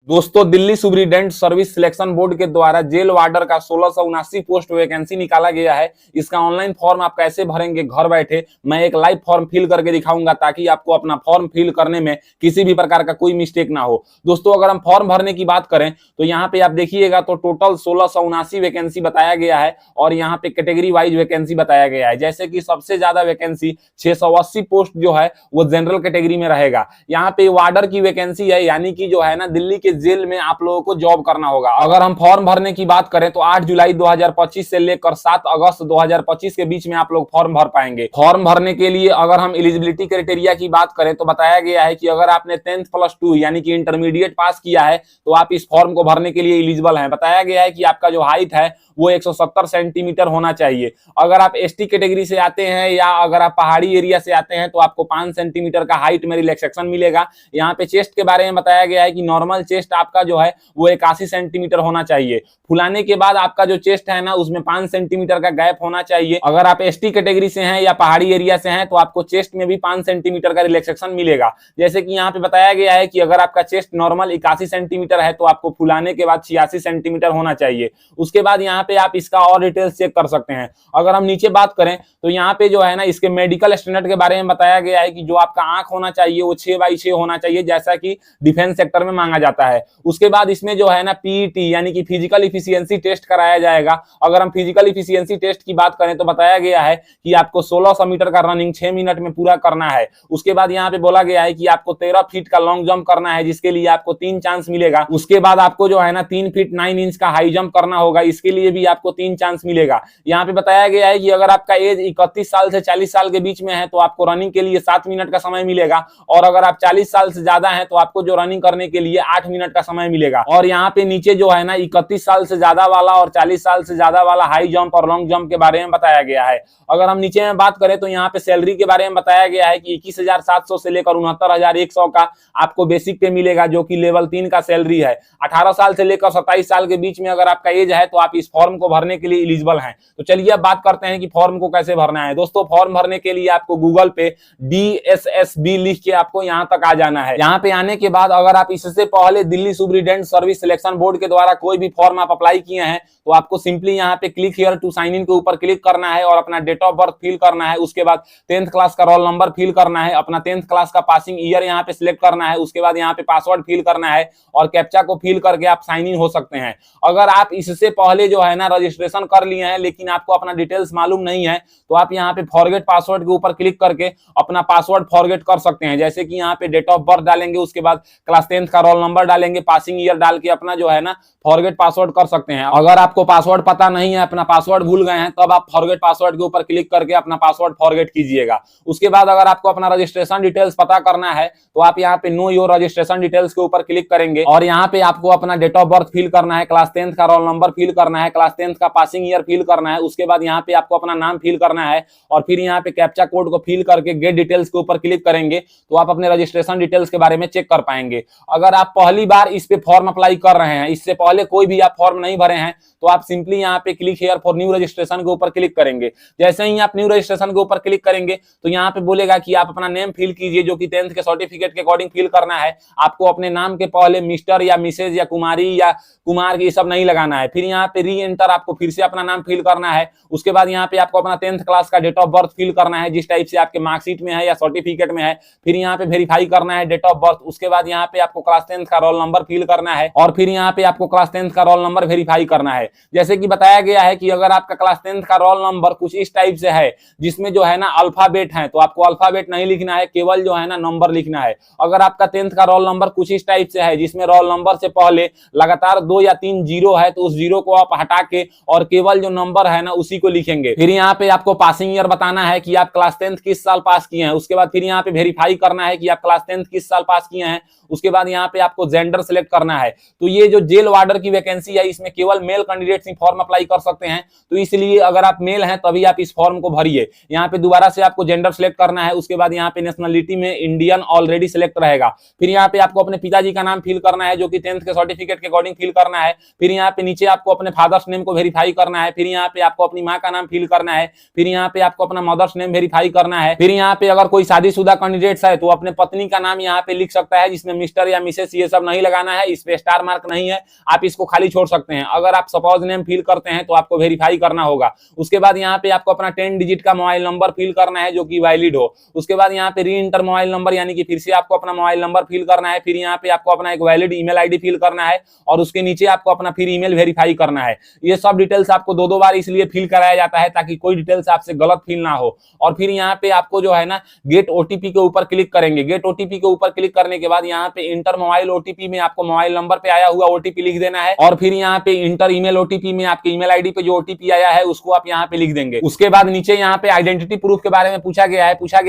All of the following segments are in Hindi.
दोस्तों Delhi superintendent service selection board के द्वारा जेल वार्डर का 1679 पोस्ट वैकेंसी निकाला गया है। इसका ऑनलाइन फॉर्म आप कैसे भरेंगे घर बैठे, मैं एक लाइव फॉर्म फिल करके दिखाऊंगा ताकि आपको अपना फॉर्म फिल करने में किसी भी प्रकार का कोई मिस्टेक ना हो। दोस्तों अगर हम फॉर्म भरने की बात करें तो यहाँ पे आप देखिएगा तो टोटल 1679 वैकेंसी बताया गया है और यहाँ पे कैटेगरी वाइज वैकेंसी बताया गया है। जैसे कि सबसे ज्यादा वैकेंसी 680 पोस्ट जो है वो जनरल कैटेगरी में रहेगा। यहाँ पे वार्डर की वैकेंसी है, यानी कि जो है ना दिल्ली के जेल में आप लोगों को जॉब करना होगा। अगर हम फॉर्म भरने की बात करें तो 8 जुलाई 2025 से लेकर 7 अगस्त 2025 के बीच में आप लोग फॉर्म भर पाएंगे। फॉर्म भरने के लिए अगर हम एलिजिबिलिटी क्राइटेरिया की बात करें तो बताया गया है कि अगर आपने 10th+2 यानी कि इंटरमीडिएट पास किया है तो आप इस फॉर्म को भरने के लिए एलिजिबल हैं। बताया गया है कि आपका जो हाइट है वो 170 सेंटीमीटर होना चाहिए। अगर आप एसटी कैटेगरी से आते हैं या अगर आप पहाड़ी एरिया से आते हैं तो आपको 5 सेंटीमीटर का हाइट में रिलैक्सेशन मिलेगा। यहाँ पे चेस्ट के बारे में बताया गया है कि नॉर्मल चेस्ट आपका जो है वो 81 सेंटीमीटर होना चाहिए। फुलाने के बाद आपका जो चेस्ट है ना उसमें 5 सेंटीमीटर का गैप होना चाहिए। अगर आप एसटी कैटेगरी से हैं या पहाड़ी एरिया से हैं तो आपको चेस्ट में भी 5 सेंटीमीटर का रिलैक्सेशन मिलेगा। जैसे कि यहाँ पे बताया गया है कि अगर आपका चेस्ट नॉर्मल 81 सेंटीमीटर है तो आपको फुलाने के बाद 86 सेंटीमीटर होना चाहिए। उसके बाद यहाँ पे आप इसका और डिटेल्स चेक कर सकते हैं। अगर हम नीचे बात करें तो यहाँ पे जो है ना इसके मेडिकल स्टैंडर्ड के बारे में बताया गया है कि जो आपका आंख होना चाहिए वो 6/6 होना चाहिए, जैसा कि डिफेंस सेक्टर में मांगा जाता है। उसके बाद इसमें जो है ना पीईटी यानी कि फिजिकल इफिशियंसी टेस्ट कराया जाएगा। अगर हम फिजिकल इफिशियंसी टेस्ट की बात करें तो बताया गया है कि आपको 1600 मीटर का रनिंग 6 मिनट में पूरा करना है। उसके बाद यहाँ पे बोला गया है कि आपको 13 फीट का लॉन्ग जंप करना है, जिसके लिए आपको 3 चांस मिलेगा। उसके बाद आपको जो है ना 3 फीट 9 इंच का हाई जंप करना होगा, इसके लिए भी आपको 3 चांस मिलेगा। यहाँ पे बताया गया है कि अगर आपका एज 31 साल से 40 साल के बीच में है तो आपको रनिंग के लिए 7 मिनट का समय मिलेगा और अगर आप 40 साल से ज्यादा हैं तो आपको जो रनिंग करने के लिए 8 मिनट का समय मिलेगा। और यहाँ पे नीचे जो है ना 31 साल से ज्यादा वाला और 40 साल से ज्यादा वाला हाई जंप और लॉन्ग जंप के बारे में बताया गया है। अगर हम नीचे में बात करें तो यहाँ पे सैलरी के बारे में बताया गया है कि 21,700 से लेकर 69,100 का आपको बेसिक पे मिलेगा, जो कि लेवल 3 का सैलरी है। 18 साल से लेकर 27 साल के बीच में अगर आपका एज है तो आप इस फॉर्म को भरने के लिए एलिजिबल हैं। तो चलिए अब बात करते हैं कि फॉर्म को कैसे भरना है। दोस्तों फॉर्म भरने के लिए आपको गूगल पे DSSB लिख के आपको यहाँ तक आ जाना है। यहाँ पे आने के बाद अगर आप इससे पहले Delhi superintendent service selection board के द्वारा कोई भी फॉर्म आप अप्लाई किए हैं तो आपको सिंपली यहाँ पे click here to sign in के ऊपर क्लिक करना है और अपना डेट ऑफ बर्थ फिल करना है। उसके बाद 10th क्लास का रोल नंबर फिल करना है, अपना 10th क्लास का पासिंग ईयर यहाँ पे सिलेक्ट करना है। उसके बाद यहाँ पे पासवर्ड फिल करना है और कैप्चा को फिल करके आप साइन इन हो सकते हैं। अगर आप इससे पहले जो है ना रजिस्ट्रेशन कर लिए हैं लेकिन आपको अपना डिटेल्स मालूम नहीं है तो आप यहाँ पे फॉरगेट पासवर्ड के ऊपर क्लिक करके अपना पासवर्ड फॉरगेट कर सकते हैं। जैसे कि यहाँ पे डेट ऑफ बर्थ डालेंगे, उसके बाद क्लास 10th का रोल नंबर डालेंगे, पासिंग ईयर डाल के अपना जो है ना फॉरगेट पासवर्ड कर सकते हैं। अगर आपको पासवर्ड पता नहीं है, अपना पासवर्ड भूल गए हैं, तब आप फॉरगेट पासवर्ड के ऊपर क्लिक करके अपना पासवर्ड फॉरगेट कीजिएगा। उसके बाद अगर आपको अपना रजिस्ट्रेशन डिटेल्स पता करना है तो आप यहाँ पे नो योर रजिस्ट्रेशन डिटेल्स के ऊपर क्लिक करेंगे और यहाँ पे आपको अपना डेट ऑफ बर्थ फिल करना है, क्लास 10th का रोल नंबर फिल करना है, क्लास 10th का पासिंग ईयर फिल करना है। उसके बाद यहाँ पे आपको अपना नाम फिल करना है और फिर यहाँ पे कैप्चा कोड को फिल करके गेट डिटेल्स के ऊपर क्लिक करेंगे तो आप अपने रजिस्ट्रेशन डिटेल्स के बारे में चेक कर पाएंगे। अगर आप पहली बार इस पे फॉर्म अप्लाई कर रहे हैं, इससे पहले कोई भी आप फॉर्म नहीं भरे हैं, तो आप सिंपली यहाँ पे click here for new registration के ऊपर क्लिक करेंगे। जैसे ही आप न्यू रजिस्ट्रेशन के ऊपर क्लिक करेंगे तो यहाँ पे बोलेगा कि आप अपना नेम फिल कीजिए, जो कि 10th के सर्टिफिकेट के अकॉर्डिंग फिल करना है। आपको अपने नाम के पहले मिस्टर या मिसेज या कुमारी या कुमार ये सब नहीं लगाना है। फिर यहाँ पे री एंटर आपको फिर से अपना नाम फिल करना है। उसके बाद यहाँ पे आपको अपना 10th क्लास का डेट ऑफ बर्थ फिल करना है, जिस टाइप से आपके मार्कशीट में है या सर्टिफिकेट में है। फिर यहाँ पे वेरीफाई करना है डेट ऑफ बर्थ। उसके बाद यहाँ पे आपको क्लास 10th का रोल नंबर फिल करना है और फिर यहाँ पे आपको क्लास 10th का रोल नंबर वेरीफाई करना है। जैसे कि बताया गया है कि अगर आपका क्लास 10th का रोल नंबर कुछ इस टाइप से है जिसमें जो है ना अल्फाबेट है तो आपको अल्फाबेट नहीं लिखना है, केवल जो है ना नंबर लिखना है। अगर आपका 10th का रोल नंबर कुछ इस टाइप से है जिसमें रोल नंबर से पहले लगातार 2 या 3 जीरो है तो उस जीरो को आप हटा के और केवल जो नंबर है ना उसी को लिखेंगे। फिर यहाँ पे आपको पासिंग ईयर बताना है कि आप क्लास 10th किस साल पास किए हैं। उसके बाद फिर यहाँ पे वेरीफाई करना है कि आप क्लास 10th किस साल पास किए हैं। उसके बाद यहाँ पे आपको जेंडर सिलेक्ट करना है। तो ये जो जेल वार्डर की वैकेंसी है इसमें केवल मेल कैंडिडेट्स ही फॉर्म अप्लाई कर सकते हैं, तो इसलिए अगर आप मेल हैं तभी आप इस फॉर्म को भरिए। यहाँ पे दोबारा से आपको जेंडर सिलेक्ट करना है। उसके बाद यहाँ पे नेशनलिटी में इंडियन ऑलरेडी सिलेक्ट रहेगा। फिर यहाँ पे आपको अपने पिताजी का नाम फिल करना है, जो कि 10th के सर्टिफिकेट के अकॉर्डिंग फिल करना है। फिर यहाँ पे नीचे आपको अपने फादर्स नेम को वेरीफाई करना है। फिर यहाँ पे आपको अपनी माँ का नाम फिल करना है। फिर यहाँ पे आपको अपना मदर्स नेम वेरीफाई करना है। फिर यहाँ पे अगर कोई शादीशुदा कैंडिडेट्स है तो अपने पत्नी का नाम यहाँ पे लिख सकता है, जिसमें मिस्टर या मिसेस ये सब नहीं नहीं लगाना है, इस पे स्टार मार्क नहीं है, आप इसको खाली छोड़ सकते हैं। अगर आप सपोज नेम फिल करते हैं तो आपको वेरीफाई करना होगा। उसके बाद यहाँ पे आपको अपना 10 डिजिट का मोबाइल नंबर फिल करना है जो कि वैलिड हो। उसके बाद यहाँ पे री इंटर मोबाइल नंबर, यानी कि फिर से आपको अपना मोबाइल नंबर फिल करना है। फिर यहाँ पे आपको अपना एक वैलिड ईमेल आईडी फिल करना है और उसके नीचे आपको अपना फिर ईमेल वेरीफाई करना है। ये सब डिटेल्स आपको दो दो बार इसलिए फिल कराया जाता है ताकि कोई डिटेल्स आपसे गलत फिल ना हो। और फिर यहाँ पे आपको जो है ना गेट ओटीपी के ऊपर क्लिक करेंगे। गेट ओटीपी के ऊपर क्लिक करने के बाद यहाँ पे इंटर मोबाइल ओटीपी में आपको मोबाइल नंबर पे आया हुआ ओटीपी लिख देना है और फिर यहाँ पे इंटर ईमेल ओटीपी में आपके ईमेल आईडी पे जो ओटीपी आया है उसको आप यहाँ पे लिख देंगे। उसके बाद नीचे यहाँ पे आइडेंटिटी प्रूफ के बारे में पूछा गया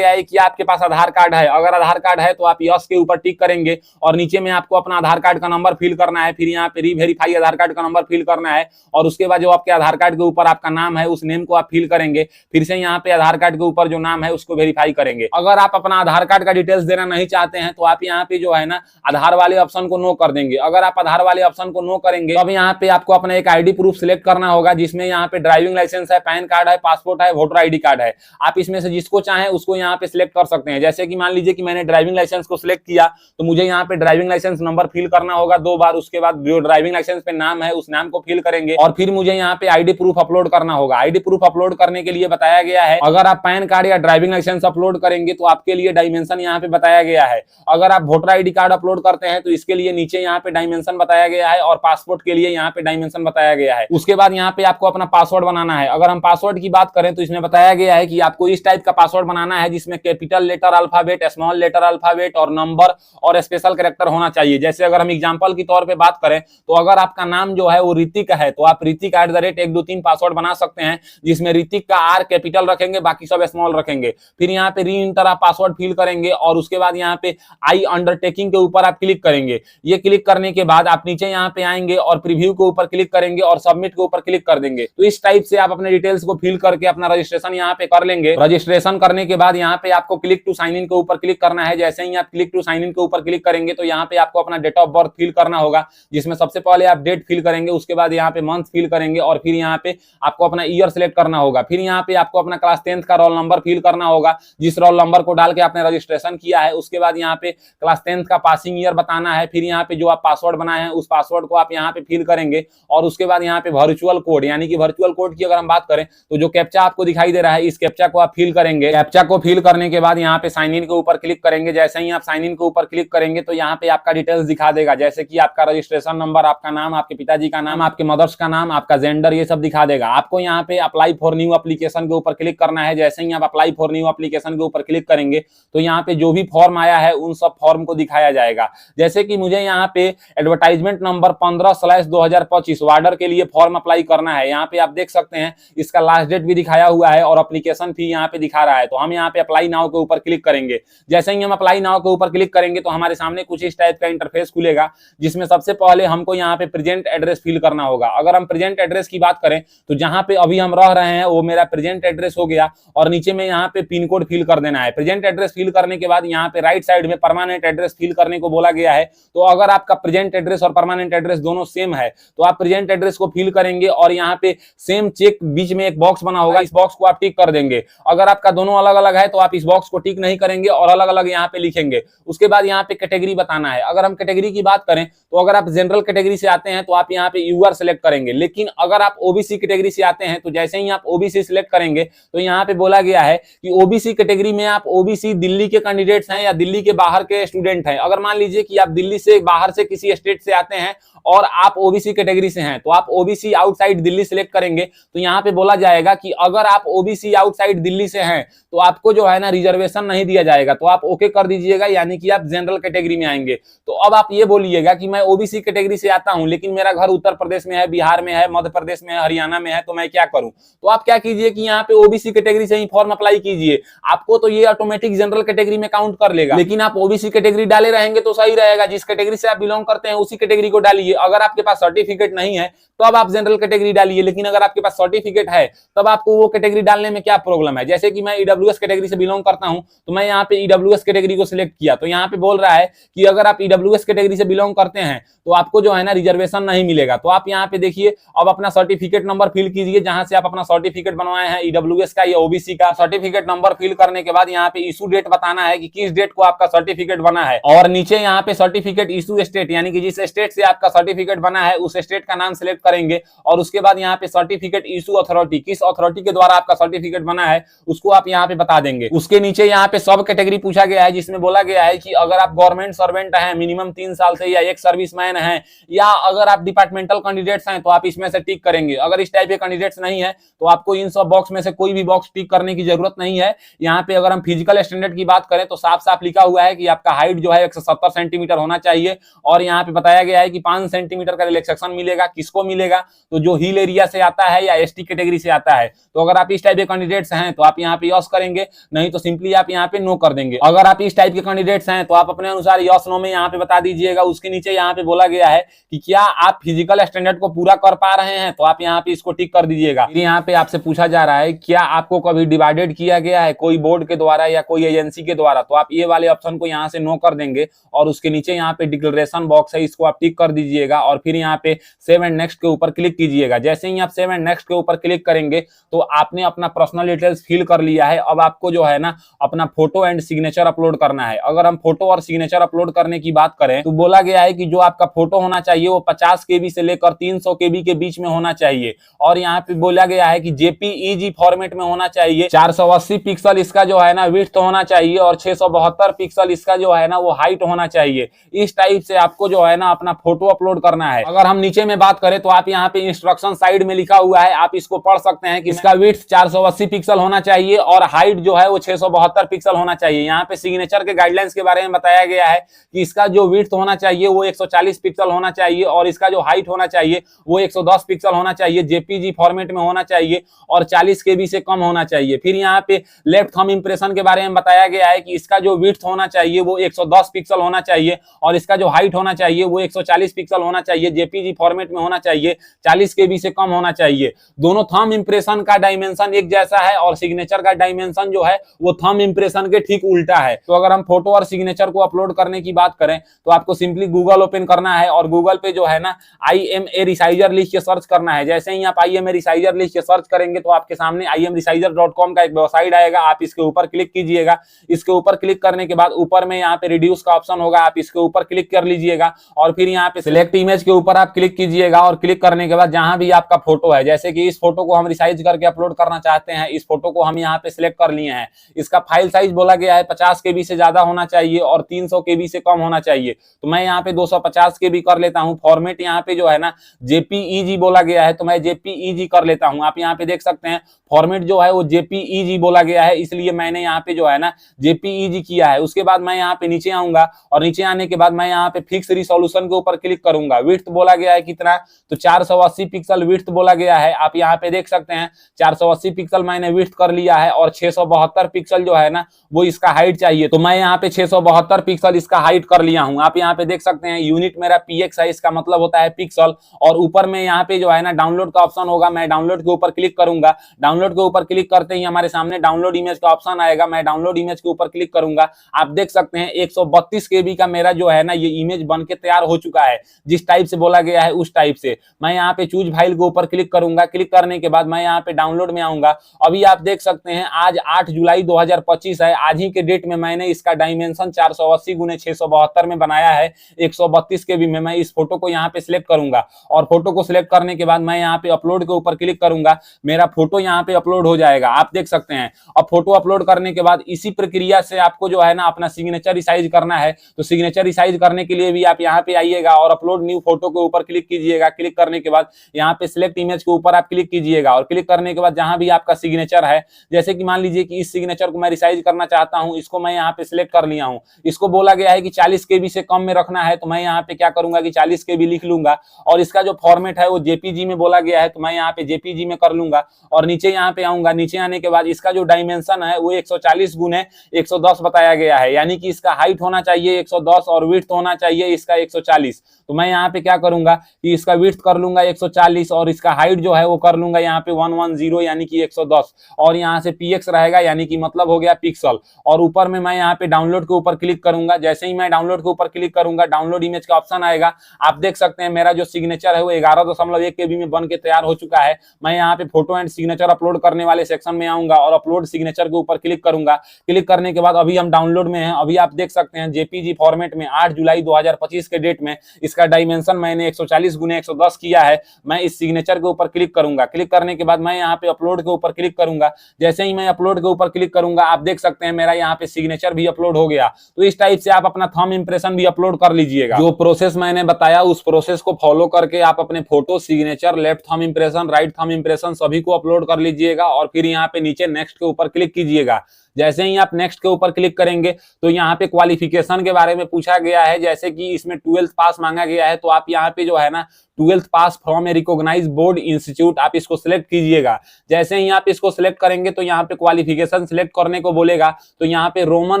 है कि आपके पास आधार कार्ड है। अगर आधार कार्ड है तो आप यस के ऊपर टिक करेंगे और नीचे में आपको अपना आधार कार्ड का नंबर फिल करना है। फिर यहाँ पे रीवेरीफाई आधार कार्ड का नंबर फिल करना है और उसके बाद जो आपके आधार कार्ड के ऊपर आपका नाम है उस नेम को आप फिल करेंगे। फिर से यहाँ पे आधार कार्ड के ऊपर जो नाम है उसको वेरीफाई करेंगे। अगर आप अपना आधार कार्ड का डिटेल्स देना नहीं चाहते हैं तो आप यहाँ पे जो है ना आधार वाले ऑप्शन को नो कर देंगे। अगर आप आधार वाले ऑप्शन को नो करेंगे तो अब यहाँ पे आपको अपना एक आईडी प्रूफ सिलेक्ट करना होगा जिसमें यहाँ पे ड्राइविंग लाइसेंस है, पैन कार्ड है, पासपोर्ट है, वोटर आईडी कार्ड है। आप इसमें से जिसको चाहें उसको यहाँ पे सिलेक्ट कर सकते हैं। जैसे कि मान लीजिए कि मैंने ड्राइविंग लाइसेंस को सिलेक्ट किया तो मुझे यहाँ पे ड्राइविंग लाइसेंस नंबर फिल करना होगा 2 बार। उसके बाद जो ड्राइविंग लाइसेंस पे नाम है उस नाम को फिल करेंगे और फिर मुझे यहाँ पे आईडी प्रूफ अपलोड करना होगा। आईडी प्रूफ अपलोड करने के लिए बताया गया है अगर आप पैन कार्ड या ड्राइविंग लाइसेंस अपलोड करेंगे तो आपके लिए डायमेंशन यहाँ पे बताया गया है। अगर आप वोटर आईडी कार्ड अपलोड करते हैं तो इसके लिए नीचे यहाँ पे डायमेंशन बताया गया है और पासपोर्ट के लिए यहाँ पे डायमेंशन बताया गया है। उसके बाद यहाँ पे आपको अपना पासवर्ड बनाना है। अगर हम पासवर्ड की बात करें तो इसमें बताया गया है कि आपको इस टाइप का पासवर्ड बनाना है जिसमें capital letter alphabet, small letter alphabet और नंबर और स्पेशल कैरेक्टर होना चाहिए। जैसे अगर हम एग्जांपल के तौर पे बात करें तो अगर आपका नाम जो है वो ऋतिक है तो आप ऋतिक @123 पासवर्ड बना सकते हैं जिसमें ऋतिक का आर कैपिटल रखेंगे, बाकी सब स्मॉल रखेंगे। फिर यहाँ पे री इंटर आप पासवर्ड फिल करेंगे और उसके बाद यहाँ पे आई अंडरटेकिंग के ऊपर आप क्लिक करेंगे। ये क्लिक करने के बाद आप नीचे यहाँ पे आएंगे और प्रीव्यू के ऊपर क्लिक करेंगे और सबमिट के ऊपर क्लिक कर देंगे। तो इस टाइप से आप अपने डिटेल्स को फिल करके अपना रजिस्ट्रेशन यहाँ पे कर लेंगे। रजिस्ट्रेशन करने के बाद यहाँ पे आपको क्लिक टू साइन इन के ऊपर क्लिक करना है। जैसे ही आप क्लिक टू साइन इन के ऊपर क्लिक करेंगे तो यहाँ पे आपको अपना डेट ऑफ बर्थ फिल करना होगा जिसमें सबसे पहले आप डेट फिल करेंगे, उसके बाद यहाँ पे मंथ फिल करेंगे और फिर यहाँ पे आपको अपना ईयर सिलेक्ट करना होगा। फिर यहाँ पे आपको अपना क्लास 10th का रोल नंबर फिल करना होगा जिस रोल नंबर को डाल के आपने रजिस्ट्रेशन किया है। उसके बाद यहाँ पे क्लास 10th का पासिंग ईयर बताना है। फिर यहाँ पे जो आप पासवर्ड बनाए हैं उस पासवर्ड को आप यहाँ पे फिल करेंगे और उसके बाद यहाँ पे वर्चुअल कोड, यानी कि वर्चुअल कोड की अगर हम बात करें तो जो कैप्चा आपको दिखाई दे रहा है इस कैप्चा को आप फिल करेंगे। कैप्चा को फिल करने के बाद यहाँ पे साइन इन के ऊपर क्लिक करेंगे। जैसे ही आप साइन इन के ऊपर क्लिक करेंगे तो यहाँ पे आपका डिटेल्स दिखा देगा, जैसे कि आपका रजिस्ट्रेशन नंबर, आपका नाम, आपके पिताजी का नाम, आपके मदर्स का नाम, आपका जेंडर, ये सब दिखा देगा। आपको यहाँ पे अप्लाई फॉर न्यू एप्लीकेशन के ऊपर क्लिक करना है। जैसे ही आप अप्लाई फॉर न्यू एप्लीकेशन के ऊपर क्लिक करेंगे तो यहाँ पे जो भी फॉर्म आया है उन सब फॉर्म को दिखाया जाएगा। जैसे कि मुझे यहाँ पे एडवर्टाइजमेंट नंबर 15/2025 वार्डर के लिए फॉर्म अप्लाई करना है। यहाँ पे आप देख सकते हैं इसका लास्ट डेट भी दिखाया हुआ है और एप्लीकेशन फी यहाँ पे दिखा रहा है। तो हम यहाँ पे अप्लाई नाउ के ऊपर क्लिक करेंगे। जैसे ही हम अप्लाई नाउ के ऊपर क्लिक करेंगे तो हमारे सामने कुछ इस टाइप का इंटरफेस खुलेगा जिसमें सबसे पहले हमको यहाँ पे प्रेजेंट एड्रेस फिल करना होगा। अगर हम प्रेजेंट एड्रेस की बात करें तो जहां पे अभी हम रह रहे हैं वो मेरा प्रेजेंट एड्रेस हो गया और नीचे में यहाँ पे पिन कोड फिल कर देना है। प्रेजेंट एड्रेस फिल करने के बाद यहाँ पे राइट साइड में परमानेंट एड्रेस फिल करने को बोला गया है। तो अगर आपका प्रेजेंट एड्रेस और परमानेंट एड्रेस दोनों सेम है तो आप प्रेजेंट एड्रेस को फिल करेंगे और यहाँ पे सेम चेक बीच में एक बॉक्स बना होगा, इस बॉक्स को आप टिक कर देंगे। अगर आपका दोनों अलग अलग है तो आप इस बॉक्स को टिक नहीं करेंगे और अलग अलग यहाँ पे लिखेंगे। उसके बाद यहाँ पे कैटेगरी बताना है। अगर हम कैटेगरी की बात करें तो अगर आप जनरल कैटेगरी से आते हैं तो आप यहाँ पे यूआर सेलेक्ट करेंगे, लेकिन अगर आप ओबीसी कैटेगरी से आते हैं तो जैसे ही आप ओबीसी सिलेक्ट करेंगे तो यहाँ पे बोला गया है कि ओबीसी कैटेगरी में आप ओबीसी दिल्ली के कैंडिडेट्स हैं या दिल्ली के बाहर के स्टूडेंट हैं। अगर मान लीजिए कि आप दिल्ली से बाहर से किसी स्टेट से आते हैं और आप ओबीसी कैटेगरी से हैं तो आप ओबीसी आउटसाइड दिल्ली सिलेक्ट करेंगे। तो यहाँ पे बोला जाएगा कि अगर आप ओबीसी आउटसाइड दिल्ली से हैं तो आपको जो है ना रिजर्वेशन नहीं दिया जाएगा, तो आप ओके कर दीजिएगा, यानी कि आप जनरल कैटेगरी में आएंगे। तो अब आप ये बोलिएगा कि मैं ओबीसी कैटेगरी से आता हूं लेकिन मेरा घर उत्तर प्रदेश में है, बिहार में है, मध्य प्रदेश में है, हरियाणा में है, तो मैं क्या करूं? तो आप क्या कीजिए कि यहाँ पे ओबीसी कैटेगरी से ही फॉर्म अप्लाई कीजिए। आपको तो ये ऑटोमेटिक जनरल कैटेगरी में काउंट कर लेगा, लेकिन आप ओबीसी कैटेगरी डाले रहेंगे तो सही रहेगा। जिस कैटेगरी से आप बिलोंग करते हैं उसी कैटेगरी को डालिए। अगर आपके पास सर्टिफिकेट नहीं है तो अब आप जनरल कैटेगरी डालिए, लेकिन अगर आपके पास सर्टिफिकेट है तब आपको वो कैटेगरी डालने में क्या प्रॉब्लम है। जैसे कि मैं ईडब्ल्यूएस कैटेगरी से बिलोंग करता हूं तो मैं यहाँ पे ईडब्ल्यूएस कैटेगरी को सिलेक्ट किया। तो यहाँ पे बोल रहा है कि अगर आप ईडब्ल्यूएस कैटेगरी से बिलोंग करते हैं तो आपको जो है ना रिजर्वेशन नहीं मिलेगा। तो आप यहाँ पे देखिए अब अपना सर्टिफिकेट नंबर फिल कीजिए, जहां से आप अपना सर्टिफिकेट बनवाए हैं ईडब्ल्यूएस का या ओबीसी का। सर्टिफिकेट नंबर फिल करने के बाद यहाँ पे इशू डेट बताना है कि किस डेट को आपका सर्टिफिकेट बना है और नीचे यहाँ पे सर्टिफिकेट सर्टिफिकेट इशू स्टेट, यानी कि जिस स्टेट से आपका सर्टिफिकेट बना है उस स्टेट का नाम सिलेक्ट करेंगे और उसके बाद यहाँ पे सर्टिफिकेट इशू अथॉरिटी, किस अथॉरिटी के द्वारा आपका सर्टिफिकेट बना है उसको आप यहाँ पे बता देंगे। उसके नीचे यहाँ पे सब कैटेगरी पूछा गया है, जिसमें बोला गया है कि अगर आप गवर्नमेंट सर्वेंट हैं मिनिमम 3 साल से, या एक सर्विसमैन हैं, या अगर आप डिपार्टमेंटल कैंडिडेट्स हैं तो आप इसमें से टिक करेंगे। अगर इस टाइप के कैंडिडेट्स नहीं है तो आपको इन सब बॉक्स में से कोई भी बॉक्स टिक करने की जरूरत नहीं है। यहाँ पे अगर हम फिजिकल स्टैंडर्ड की बात करें तो साफ साफ लिखा हुआ है कि आपका हाइट जो है 170 सेंटीमीटर होना चाहिए, और यहाँ पे बताया गया है कि 5 सेंटीमीटर का रिलैक्सेशन मिलेगा। किसको मिलेगा? तो जो हिल एरिया से आता है या एसटी कैटेगरी से आता है। तो अगर आप इस टाइप के कैंडिडेट्स हैं तो आप यहाँ पे यस करेंगे, नहीं तो सिंपली आप यहाँ पे नो कर देंगे। अगर आप इस टाइप के कैंडिडेट्स हैं तो आप अपने अनुसार यस नो में यहाँ पे बता दीजिएगा। उसके नीचे यहाँ पे बोला गया है कि क्या आप फिजिकल स्टैंडर्ड को पूरा कर पा रहे हैं, तो आप यहाँ पे इसको टिक कर दीजिएगा। फिर यहाँ पे आपसे पूछा जा रहा है क्या आपको कभी डिवाइडेड किया गया है कोई बोर्ड के द्वारा या कोई एजेंसी के द्वारा, तो आप ये वाले ऑप्शन को यहाँ से नो कर देंगे और उसके नीचे यहाँ पे डिक्लेरेशन बॉक्स है, इसको आप टिक कर दीजिएगा और फिर यहाँ पे सेव एंड नेक्स्ट के ऊपर क्लिक कीजिएगा। जैसे ही आप सेव एंड नेक्स्ट के ऊपर क्लिक करेंगे तो आपने अपना पर्सनल डिटेल्स फिल कर लिया है। अब आपको जो है ना अपना फोटो एंड सिग्नेचर अपलोड करना है। अगर हम फोटो और सिग्नेचर अपलोड करने की बात करें तो बोला गया है कि जो आपका फोटो होना चाहिए वो 50 केबी से लेकर 300 केबी के बीच में होना चाहिए, और यहाँ पे बोला गया है कि जेपीईजी फॉर्मेट में होना चाहिए। 480 पिक्सल इसका जो है ना विड्थ होना चाहिए और 672 पिक्सल इसका जो है ना वो हाइट होना चाहिए। इस टाइप से आपको जो है ना अपना फोटो अपलोड करना है। अगर हम नीचे में बात करें तो आप यहाँ पे इंस्ट्रक्शन साइड में लिखा हुआ है, आप इसको पढ़ सकते हैं कि इसका विड्थ 480 पिक्सल होना चाहिए और हाइट जो है वो 672 पिक्सल होना चाहिए। यहाँ पे सिग्नेचर के गाइडलाइंस के बारे में बताया गया है कि इसका जो विड्थ होना चाहिए वो 140 पिक्सल होना चाहिए और इसका जो हाइट होना चाहिए वो 110 पिक्सल होना चाहिए, जेपीजी फॉर्मेट में होना चाहिए और 40 केबी से कम होना चाहिए। फिर यहाँ पे लेफ्ट थंब इंप्रेशन के बारे में बताया गया है कि इसका जो विड्थ होना चाहिए वो 110 पिक्सल होना चाहिए और इसका जो हाइट होना चाहिए वो 140 पिक्सल होना चाहिए, जेपीजी फॉर्मेट में होना चाहिए, 40 केबी से कम होना चाहिए। दोनों थंब इंप्रेशन का डायमेंशन एक जैसा है और सिग्नेचर का डायमेंशन जो है वो थंब इंप्रेशन के ठीक उल्टा है। तो अगर हम फोटो और सिग्नेचर को अपलोड करने की बात करें तो आपको सिंपली गूगल ओपन करना है और गूगल पे जो है ना IMA रिसाइजर लिख के सर्च करना है। जैसे ही आप IMA रिसाइजर लिख के सर्च करेंगे तो आपके सामने imreisizer.com का एक वेबसाइट आएगा, आप इसके ऊपर क्लिक कीजिएगा। इसके ऊपर क्लिक करने के बाद ऊपर में यहाँ पे रिड्यूस का ऑप्शन होगा, आप इसके ऊपर क्लिक कर लीजिएगा और फिर यहाँ पे सिलेक्ट इमेज के ऊपर आप क्लिक कीजिएगा और क्लिक करने के बाद जहां भी आपका फोटो है, जैसे कि इस फोटो को हम रिसाइज करके अपलोड करना चाहते हैं, इस फोटो को हम यहाँ पे सिलेक्ट कर लिए हैं। इसका फाइल साइज बोला गया है 50 केबी से ज्यादा होना चाहिए और 300 केबी से कम होना चाहिए। तो मैं यहाँ पे 250 केबी कर लेता हूँ। फॉर्मेट यहाँ पे जो है ना जेपीईजी बोला गया है तो मैं जेपीईजी कर लेता हूँ। आप यहाँ पे देख सकते हैं फॉर्मेट जो है वो जेपीईजी बोला गया है, इसलिए मैंने यहाँ पे जो है ना जेपीईजी किया है। उसके बाद मैं यहाँ पे नीचे आऊंगा और नीचे आने के बाद मैं यहाँ पे फिक्स रिसोल्यूशन के ऊपर क्लिक करूंगा। विड्थ बोला गया है कितना, तो 480 पिक्सल विड्थ बोला गया है। आप यहाँ पे देख सकते हैं 480 पिक्सल मैंने विड्थ कर लिया है और 672 पिक्सल जो है ना वो इसका हाइट चाहिए, तो मैं यहाँ पे 672 पिक्सल इसका हाइट कर लिया हूँ। आप यहाँ पे देख सकते हैं यूनिट मेरा पीएक्स है, इसका मतलब होता है पिक्सल। और ऊपर में यहाँ पे जो है ना डाउनलोड का ऑप्शन होगा, मैं डाउनलोड के ऊपर क्लिक करूंगा। डाउनलोड के ऊपर क्लिक करते ही हमारे सामने डाउनलोड इमेज का ऑप्शन आएगा, मैं डाउनलोड इमेज के ऊपर क्लिक करूंगा। आप देख सकते हैं 132 केबी का मेरा जो है ना ये इमेज बन के तैयार हो चुका है, जिस टाइप से बोला गया है उस टाइप से। मैं यहाँ पे चूज फाइल के ऊपर क्लिक करूंगा। क्लिक करने के बाद मैं यहाँ पे डाउनलोड में आऊंगा। अभी आप देख सकते हैं आज 8 जुलाई 2025 है। आज ही के डेट में मैंने इसका डायमेंशन 480 गुने 672 में बनाया है। 132 केबी में मैं इस फोटो को यहाँ पे सिलेक्ट करूंगा और फोटो को सिलेक्ट करने के बाद मैं यहाँ पे अपलोड के ऊपर क्लिक करूंगा। मेरा फोटो यहाँ पे अपलोड हो जाएगा, आप देख सकते हैं। अब फोटो अपलोड करने के बाद इसी प्रक्रिया से आपको जो है ना अपना सिग्नेचर रिसाइज करना है। तो सिग्नेचर रिसाइज करने के लिए भी आप यहाँ पे आइएगा और अपलोड न्यू फोटो के ऊपर क्लिक कीजिएगा। क्लिक करने के बाद यहाँ पे सिलेक्ट इमेज के ऊपर आप क्लिक कीजिएगा और क्लिक करने के बाद जहां भी आपका सिग्नेचर है, जैसे कि मान लीजिए कि इस सिग्नेचर को मैं रिसाइज करना चाहता हूं, इसको मैं यहाँ पे सिलेक्ट कर लिया हूं। इसको बोला गया है कि 40 केबी से कम में रखना है, तो मैं यहाँ पे क्या करूंगा कि 40 केबी लिख लूंगा और इसका जो फॉर्मेट है वो जेपीजी में बोला गया है, तो मैं यहाँ पे जेपीजी में कर लूंगा और नीचे यहाँ पे आऊंगा। नीचे आने के बाद इसका जो डायमेंशन है वो 140 गुने 110 बताया गया है, यानी कि इसका हाइट होना चाहिए 110 और विड्थ होना चाहिए इसका 140। तो मैं यहाँ पे क्या करूंगा कि इसका विड्थ कर लूंगा 140 और इसका हाइट जो है वो कर लूंगा यहाँ पे 110 यानी कि 110 और यहाँ से px रहेगा, यानी कि मतलब हो गया पिक्सल। और ऊपर में मैं यहाँ पे डाउनलोड के ऊपर क्लिक करूंगा। जैसे ही मैं डाउनलोड के ऊपर क्लिक करूंगा डाउनलोड इमेज का ऑप्शन आएगा। आप देख सकते हैं मेरा जो सिग्नेचर है वो 11.1 केबी में बन के तैयार हो चुका है। मैं यहाँ पे फोटो एंड सिग्नेचर अपलोड करने वाले सेक्शन में आऊंगा और अपलोड सिग्नेचर के ऊपर क्लिक करूंगा। क्लिक करने के बाद अभी हम डाउनलोड में हैं। अभी आप देख सकते हैं जेपीजी फॉर्मेट में 8 जुलाई 2025 के डेट में। इसका डायमेंशन मैंने 140x110 किया है। मैं इस सिग्नेचर के ऊपर क्लिक करूंगा। क्लिक करने के बाद मैं यहाँ पे अपलोड के ऊपर क्लिक करूंगा। जैसे ही मैं अपलोड के ऊपर क्लिक करूंगा, आप देख सकते हैं मेरा यहाँ पे सिग्नेचर भी अपलोड हो गया। तो इस टाइप से आप अपना थंब इंप्रेशन भी अपलोड कर लीजिएगा। जो प्रोसेस मैंने बताया उस प्रोसेस को फॉलो करके आप अपने photo, signature, left thumb impression, right thumb impression सभी को अपलोड कर लीजिएगा और फिर यहाँ पे नीचे नेक्स्ट के ऊपर क्लिक कीजिएगा। जैसे ही आप नेक्स्ट के ऊपर क्लिक करेंगे तो यहाँ पे क्वालिफिकेशन के बारे में पूछा गया है, जैसे कि इसमें 12th पास मांगा गया है। तो आप यहाँ पे जो है ना 12th pass from a recognise board institute आप इसको सिलेक्ट कीजिएगा। जैसे ही आप इसको सिलेक्ट करेंगे तो यहाँ पे क्वालिफिकेशन सिलेक्ट करने को बोलेगा। तो यहाँ पे रोमन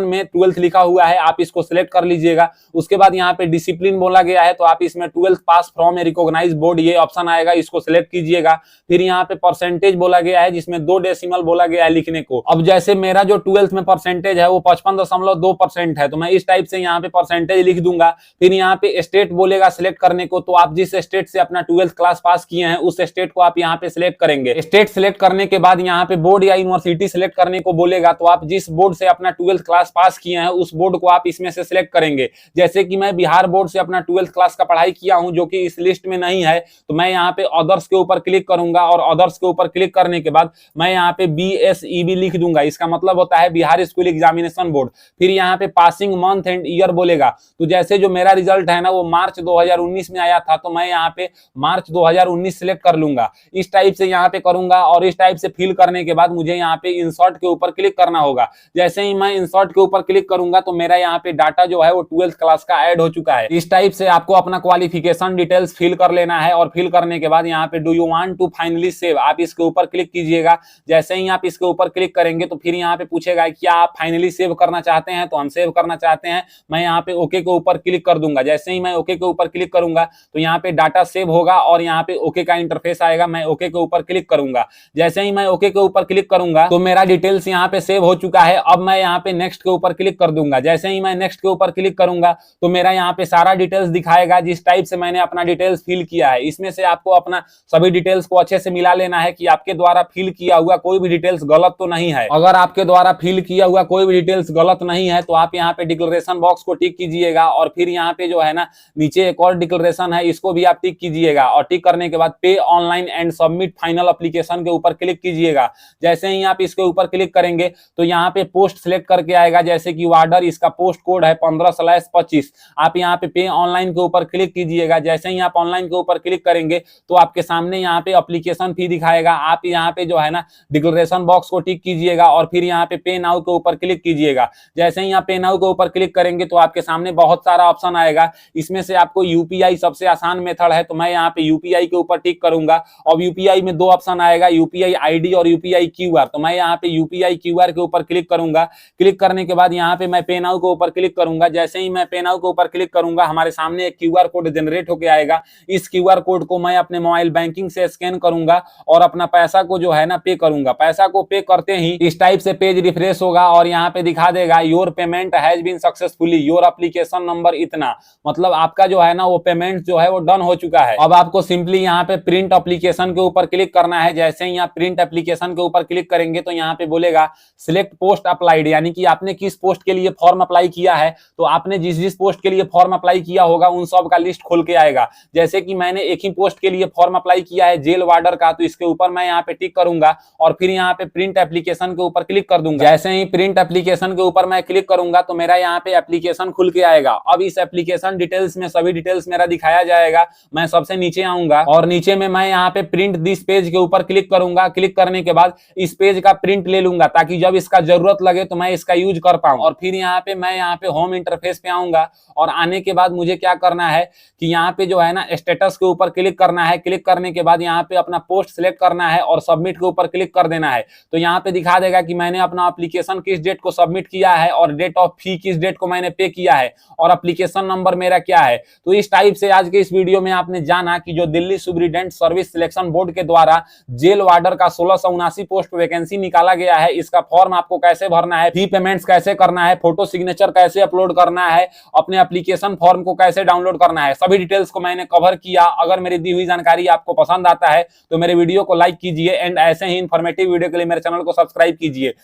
में 12th लिखा हुआ है, आप इसको सिलेक्ट कर लीजिएगा। उसके बाद यहाँ पे डिसिप्लिन बोला गया है, तो आप इसमें 12th pass from a recognise board ये ऑप्शन आएगा, इसको सिलेक्ट कीजिएगा। फिर यहाँ पे परसेंटेज बोला गया है, जिसमें 2 डेसिमल बोला गया है लिखने को। अब जैसे मेरा जो 12th में परसेंटेज है वो 55.2% है, तो मैं इस टाइप से यहाँ पे परसेंटेज लिख दूंगा। फिर यहाँ पे स्टेट बोलेगा सिलेक्ट करने को, तो आप जिस स्टेट से अपना 12th क्लास पास किए हैं उस स्टेट को आप यहाँ पे सिलेक्ट करेंगे। स्टेट सिलेक्ट करने के बाद यहाँ पे बोर्ड या यूनिवर्सिटी सिलेक्ट करने को बोलेगा, तो आप जिस बोर्ड से अपना 12th क्लास पास किए हैं उस बोर्ड को आप इसमें से सिलेक्ट करेंगे। जैसे कि मैं बिहार बोर्ड से अपना 12th क्लास का पढ़ाई किया हूं, जो कि इस लिस्ट में नहीं है, तो मैं यहाँ पे अदर्स के ऊपर क्लिक करूंगा और अदर्स के ऊपर क्लिक करने के बाद मैं यहाँ पे BSEB लिख दूंगा। इसका मतलब होता है बिहार स्कूल एग्जामिनेशन बोर्ड। फिर यहाँ पे पासिंग मंथ एंड ईयर बोलेगा, तो जैसे जो मेरा रिजल्ट है ना वो मार्च 2019 में आया था, तो मैं यहाँ पे मार्च 2019 सिलेक्ट कर लूंगा। इस टाइप से यहाँ पे करूंगा और इस टाइप से फिल करने के बाद मुझे यहाँ पे इंसर्ट के ऊपर क्लिक करना होगा। जैसे ही मैं इंसर्ट के ऊपर क्लिक करूंगा तो मेरा यहाँ पे डाटा जो है वो 12th क्लास का ऐड हो चुका है। इस टाइप से आपको अपना क्वालिफिकेशन डिटेल्स फिल कर लेना है और फिल करने के बाद यहाँ पे do you want to finally save आप इसके ऊपर क्लिक कीजिएगा। जैसे ही आप इसके ऊपर क्लिक करेंगे तो फिर यहाँ पे पूछेगा क्या आप फाइनली सेव करना चाहते हैं, तो हम सेव करना चाहते हैं। मैं यहाँ पे ओके के ऊपर क्लिक कर दूंगा। जैसे ही मैं ओके के ऊपर क्लिक करूंगा तो यहाँ पे डाटा सेव होगा और यहाँ पे ओके का इंटरफेस आएगा। मैं ओके के ऊपर क्लिक करूंगा। जैसे ही मैं ओके के ऊपर क्लिक करूंगा तो मेरा डिटेल्स यहाँ पे सेव हो चुका है। अब मैं यहाँ पे नेक्स्ट के ऊपर क्लिक कर दूंगा। जैसे ही मैं नेक्स्ट के ऊपर क्लिक करूंगा तो मेरा यहाँ पे सारा डिटेल्स दिखाएगा जिस टाइप से मैंने अपना डिटेल्स फिल किया है। इसमें से आपको अपना सभी डिटेल्स को अच्छे से मिला लेना है कि आपके द्वारा फिल किया हुआ कोई भी डिटेल्स गलत तो नहीं है। अगर आपके द्वारा फिल किया हुआ कोई भी डिटेल्स गलत नहीं है तो आप यहाँ पे डिक्लेरेशन बॉक्स को टिक कीजिएगा और फिर यहाँ पे जो है ना नीचे एक और डिक्लेरेशन है, इसको भी आप टिक कीजिएगा और टिक करने के बाद पे online and submit final application के ऊपर क्लिक कीजिएगा। जैसे ही आप इसके ऊपर क्लिक करेंगे तो यहाँ पे पोस्ट सिलेक्ट करके आएगा, जैसे कि वार्डर, इसका पोस्ट कोड है 15/25। आप यहाँ पे ऑनलाइन के ऊपर क्लिक कीजिएगा। जैसे ही आप ऑनलाइन के ऊपर क्लिक करेंगे तो आपके सामने यहाँ पे एप्लीकेशन फी दिखाएगा। आप यहाँ पे जो है ना डिक्लेरेशन बॉक्स को टिक कीजिएगा और फिर यहाँ पे नाउ के ऊपर क्लिक कीजिएगा। जैसे ही आप पे नाउ के ऊपर क्लिक करेंगे तो आपके सामने बहुत सारा ऑप्शन आएगा। इसमें से आपको यूपीआई सबसे आसान मेथड है, तो मैं यहाँ पे यूपीआई के ऊपर टिक करूंगा। और यूपीआई में 2 ऑप्शन आएगा, यूपीआई आईडी और यूपीआई क्यूआर। तो मैं यहाँ पे यूपीआई क्यूआर के ऊपर क्लिक करूंगा। क्लिक करने के बाद यहाँ पे मैं पे नाउ के ऊपर क्लिक करूंगा। जैसे ही मैं पे नाउ के ऊपर क्लिक करूंगा हमारे सामने एक क्यूआर कोड जनरेट होकर आएगा। इस क्यूआर कोड को मैं अपने मोबाइल बैंकिंग से स्कैन करूंगा और अपना पैसा को जो है ना पे करूंगा। पैसा को पे करते ही इस टाइप से पेज रिफ्रेश होगा और यहाँ पे दिखा देगा your payment has been successfully, your application number इतना, मतलब आपका जो है ना वो पेमेंट जो है वो डन हो चुका है। अब आपको सिंपली यहाँ पे प्रिंट एप्लीकेशन के ऊपर क्लिक करना है। जैसे ही आप प्रिंट एप्लीकेशन के ऊपर क्लिक करेंगे तो यहाँ पे बोलेगा सिलेक्ट पोस्ट अप्लाइड, यानी कि आपने किस पोस्ट के लिए फॉर्म अप्लाई किया है। तो आपने जिस जिस पोस्ट के लिए फॉर्म अप्लाई किया होगा उन सब का लिस्ट खोल के आएगा। जैसे कि मैंने एक ही पोस्ट के लिए फॉर्म अप्लाई किया है जेल वार्डर का, तो इसके ऊपर मैं यहाँ पे टिक करूंगा और फिर यहाँ पे प्रिंट एप्लीकेशन के ऊपर क्लिक कर दूंगा। जैसे ही प्रिंट एप्लीकेशन के ऊपर मैं क्लिक करूंगा तो मेरा यहाँ पे एप्लीकेशन खुल के आएगा। अब इस एप्लीकेशन डिटेल्स में सभी डिटेल्स मेरा दिखाया जाएगा। मैं सबसे नीचे आऊंगा और नीचे में मैं यहाँ पे प्रिंट दिस पेज के ऊपर क्लिक करूंगा। क्लिक करने के बाद इस पेज का प्रिंट ले लूंगा ताकि जब इसका जरूरत लगे तो मैं इसका यूज कर पाऊं। और फिर यहाँ पे मैं यहाँ पे होम इंटरफेस पे आऊंगा और आने के बाद मुझे क्या करना है कि यहाँ पे जो है ना स्टेटस के ऊपर क्लिक करना है। क्लिक करने के बाद यहाँ पे अपना पोस्ट सिलेक्ट करना है और सबमिट के ऊपर क्लिक कर देना है। तो यहाँ पे दिखा देगा कि मैंने अपना एप्लीकेशन किस डेट को सबमिट किया है और डेट ऑफ फी किस डेट को मैंने पे किया है और एप्लीकेशन नंबर मेरा क्या है। तो इस टाइप से आज के इस वीडियो में आपने जाना कि जो Delhi superintendent service selection board के द्वारा जेल वार्डर का 1679 पोस्ट वैकेंसी निकाला गया है, इसका फॉर्म आपको कैसे भरना है, फी पेमेंट्स कैसे करना है, फोटो सिग्नेचर कैसे अपलोड करना है, अपने एप्लीकेशन फॉर्म को कैसे डाउनलोड करना है, सभी डिटेल्स को मैंने कवर किया। अगर मेरी दी हुई जानकारी आपको पसंद आता है तो मेरे वीडियो को लाइक कीजिए एंड ऐसे ही इंफॉर्मेटिव वीडियो के लिए मेरे चैनल को सब्सक्राइब कीजिए।